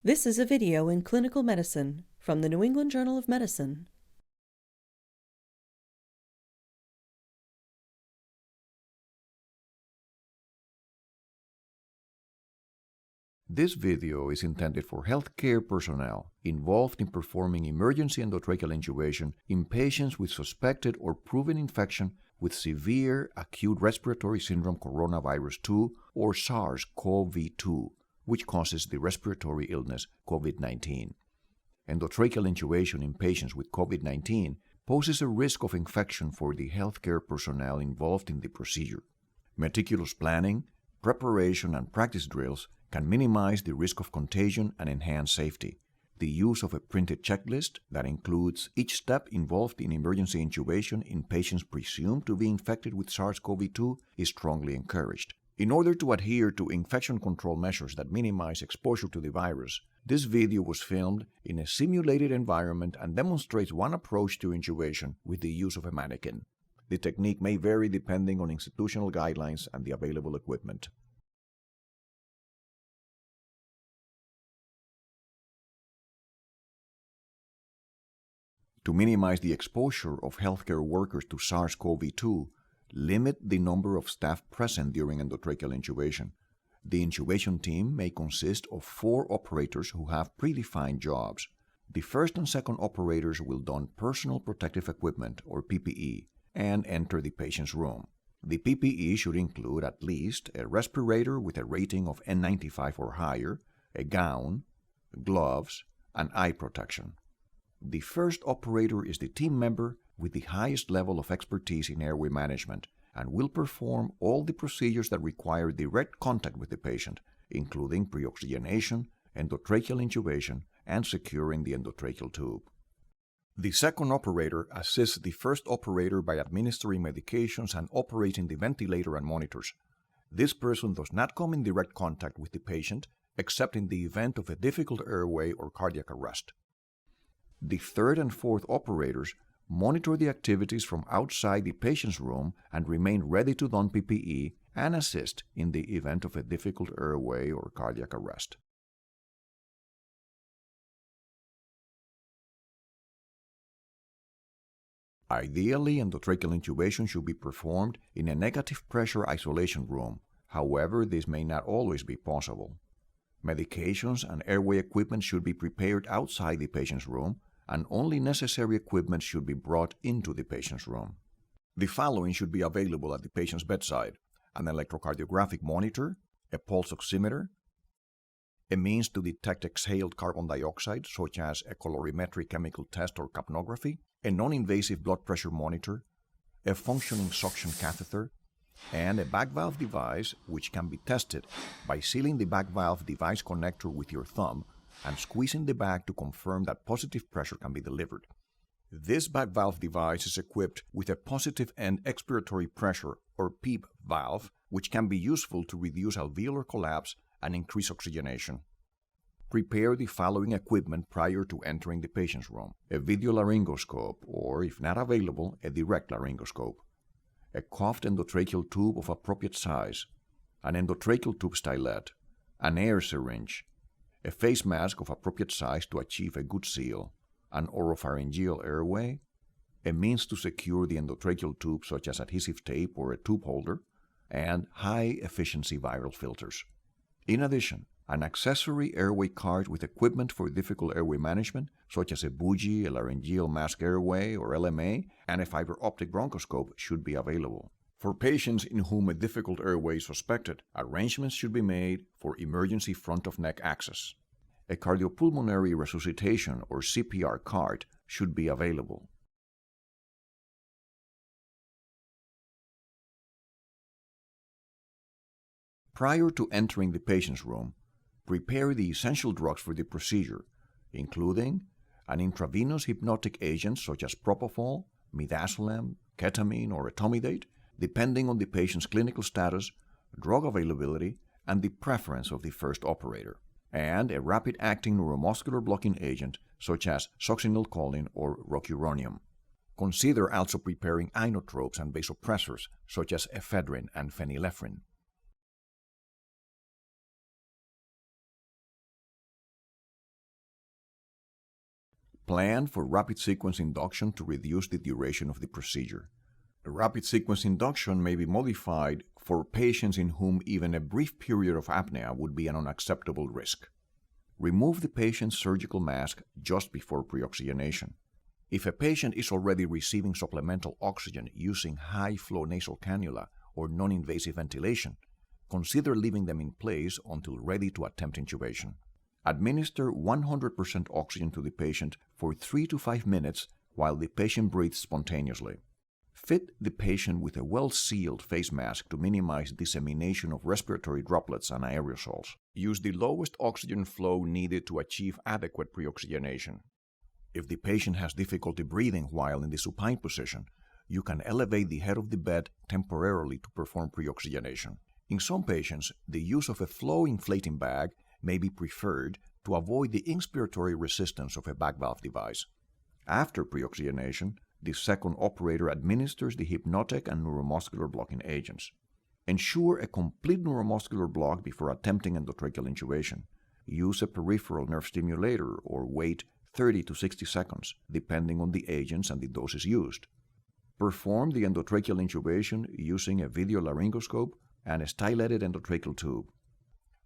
This is a video in clinical medicine from the New England Journal of Medicine. This video is intended for healthcare personnel involved in performing emergency endotracheal intubation in patients with suspected or proven infection with severe acute respiratory syndrome coronavirus 2 or SARS-CoV-2, which causes the respiratory illness COVID-19. Endotracheal intubation in patients with COVID-19 poses a risk of infection for the healthcare personnel involved in the procedure. Meticulous planning, preparation, and practice drills can minimize the risk of contagion and enhance safety. The use of a printed checklist that includes each step involved in emergency intubation in patients presumed to be infected with SARS-CoV-2 is strongly encouraged. In order to adhere to infection control measures that minimize exposure to the virus, this video was filmed in a simulated environment and demonstrates one approach to intubation with the use of a mannequin. The technique may vary depending on institutional guidelines and the available equipment. To minimize the exposure of healthcare workers to SARS-CoV-2, limit the number of staff present during endotracheal intubation. The intubation team may consist of 4 operators who have predefined jobs. The first and second operators will don personal protective equipment, or PPE, and enter the patient's room. The PPE should include at least a respirator with a rating of N95 or higher, a gown, gloves, and eye protection. The first operator is the team member with the highest level of expertise in airway management and will perform all the procedures that require direct contact with the patient, including pre-oxygenation, endotracheal intubation, and securing the endotracheal tube. The second operator assists the first operator by administering medications and operating the ventilator and monitors. This person does not come in direct contact with the patient except in the event of a difficult airway or cardiac arrest. The third and fourth operators monitor the activities from outside the patient's room and remain ready to don PPE and assist in the event of a difficult airway or cardiac arrest. Ideally, endotracheal intubation should be performed in a negative pressure isolation room. However, this may not always be possible. Medications and airway equipment should be prepared outside the patient's room, and only necessary equipment should be brought into the patient's room. The following should be available at the patient's bedside: an electrocardiographic monitor, a pulse oximeter, a means to detect exhaled carbon dioxide such as a colorimetric chemical test or capnography, a non-invasive blood pressure monitor, a functioning suction catheter, and a back valve device which can be tested by sealing the back valve device connector with your thumb and squeezing the bag to confirm that positive pressure can be delivered. This back valve device is equipped with a positive end expiratory pressure, or PEEP valve, which can be useful to reduce alveolar collapse and increase oxygenation. Prepare the following equipment prior to entering the patient's room: a video laryngoscope, or if not available, a direct laryngoscope, a cuffed endotracheal tube of appropriate size, an endotracheal tube stylet, an air syringe, a face mask of appropriate size to achieve a good seal, an oropharyngeal airway, a means to secure the endotracheal tube such as adhesive tape or a tube holder, and high-efficiency viral filters. In addition, an accessory airway cart with equipment for difficult airway management, such as a bougie, a laryngeal mask airway or LMA, and a fiber optic bronchoscope should be available. For patients in whom a difficult airway is suspected, arrangements should be made for emergency front-of-neck access. A cardiopulmonary resuscitation or CPR cart should be available. Prior to entering the patient's room, prepare the essential drugs for the procedure, including an intravenous hypnotic agent such as propofol, midazolam, ketamine, or etomidate, depending on the patient's clinical status, drug availability, and the preference of the first operator, and a rapid-acting neuromuscular blocking agent such as succinylcholine or rocuronium. Consider also preparing inotropes and vasopressors such as ephedrine and phenylephrine. Plan for rapid sequence induction to reduce the duration of the procedure. Rapid sequence induction may be modified for patients in whom even a brief period of apnea would be an unacceptable risk. Remove the patient's surgical mask just before pre-oxygenation. If a patient is already receiving supplemental oxygen using high-flow nasal cannula or non-invasive ventilation, consider leaving them in place until ready to attempt intubation. Administer 100% oxygen to the patient for 3 to 5 minutes while the patient breathes spontaneously. Fit the patient with a well-sealed face mask to minimize dissemination of respiratory droplets and aerosols. Use the lowest oxygen flow needed to achieve adequate pre-oxygenation. If the patient has difficulty breathing while in the supine position, you can elevate the head of the bed temporarily to perform pre-oxygenation. In some patients, the use of a flow inflating bag may be preferred to avoid the inspiratory resistance of a back valve device. After pre-oxygenation, the second operator administers the hypnotic and neuromuscular blocking agents. Ensure a complete neuromuscular block before attempting endotracheal intubation. Use a peripheral nerve stimulator or wait 30 to 60 seconds, depending on the agents and the doses used. Perform the endotracheal intubation using a video laryngoscope and a styleted endotracheal tube.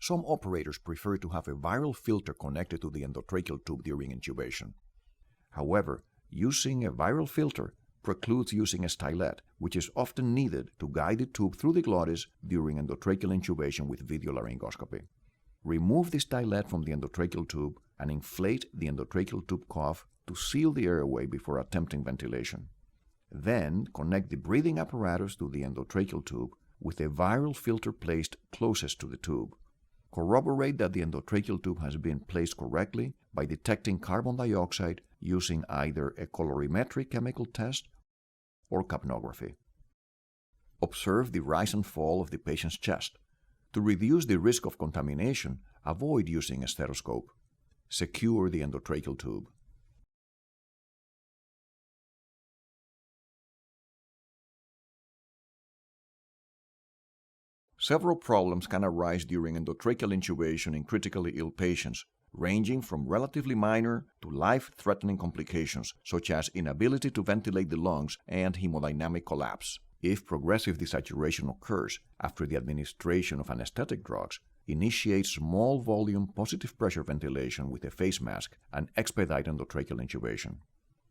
Some operators prefer to have a viral filter connected to the endotracheal tube during intubation. However, using a viral filter precludes using a stylet, which is often needed to guide the tube through the glottis during endotracheal intubation with video laryngoscopy. Remove the stylet from the endotracheal tube and inflate the endotracheal tube cuff to seal the airway before attempting ventilation. Then, connect the breathing apparatus to the endotracheal tube with a viral filter placed closest to the tube. Corroborate that the endotracheal tube has been placed correctly by detecting carbon dioxide using either a colorimetric chemical test or capnography. Observe the rise and fall of the patient's chest. To reduce the risk of contamination, avoid using a stethoscope. Secure the endotracheal tube. Several problems can arise during endotracheal intubation in critically ill patients, ranging from relatively minor to life-threatening complications such as inability to ventilate the lungs and hemodynamic collapse. If progressive desaturation occurs after the administration of anesthetic drugs, initiate small volume positive pressure ventilation with a face mask and expedite endotracheal intubation.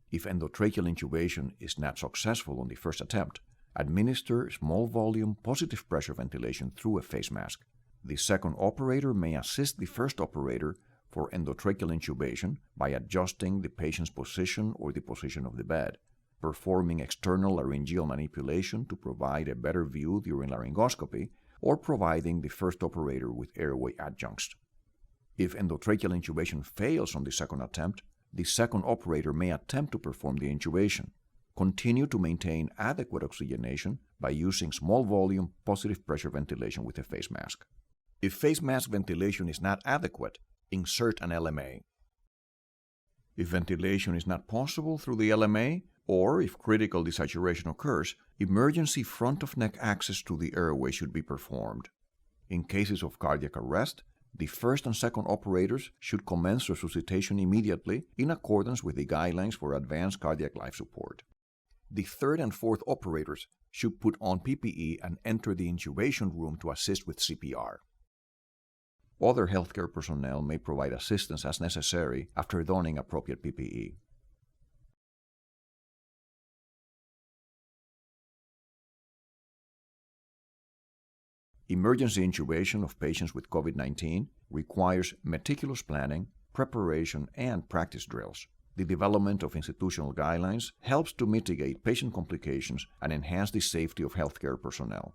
If endotracheal intubation is not successful on the first attempt, administer small volume positive pressure ventilation through a face mask. The second operator may assist the first operator for endotracheal intubation by adjusting the patient's position or the position of the bed, performing external laryngeal manipulation to provide a better view during laryngoscopy, or providing the first operator with airway adjuncts. If endotracheal intubation fails on the second attempt, the second operator may attempt to perform the intubation. Continue to maintain adequate oxygenation by using small volume positive pressure ventilation with a face mask. If face mask ventilation is not adequate, insert an LMA. If ventilation is not possible through the LMA, or if critical desaturation occurs, emergency front-of-neck access to the airway should be performed. In cases of cardiac arrest, the first and second operators should commence resuscitation immediately in accordance with the guidelines for advanced cardiac life support. The third and fourth operators should put on PPE and enter the intubation room to assist with CPR. Other healthcare personnel may provide assistance as necessary after donning appropriate PPE. Emergency intubation of patients with COVID-19 requires meticulous planning, preparation, and practice drills. The development of institutional guidelines helps to mitigate patient complications and enhance the safety of healthcare personnel.